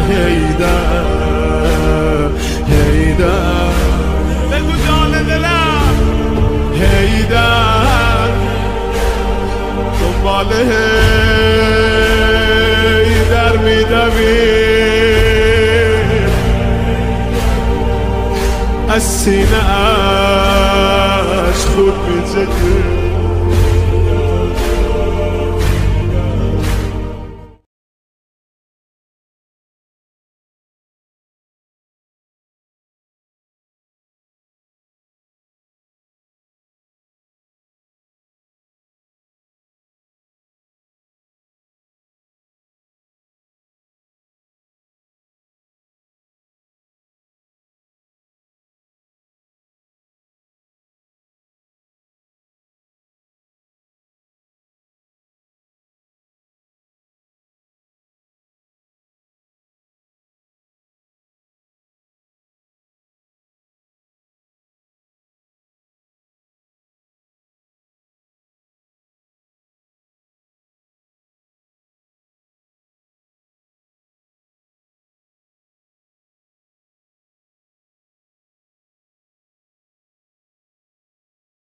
هیدر هیدر بگو جان دلم هیدر دنبال هیدر میدویم از سینه اش خود میزدیم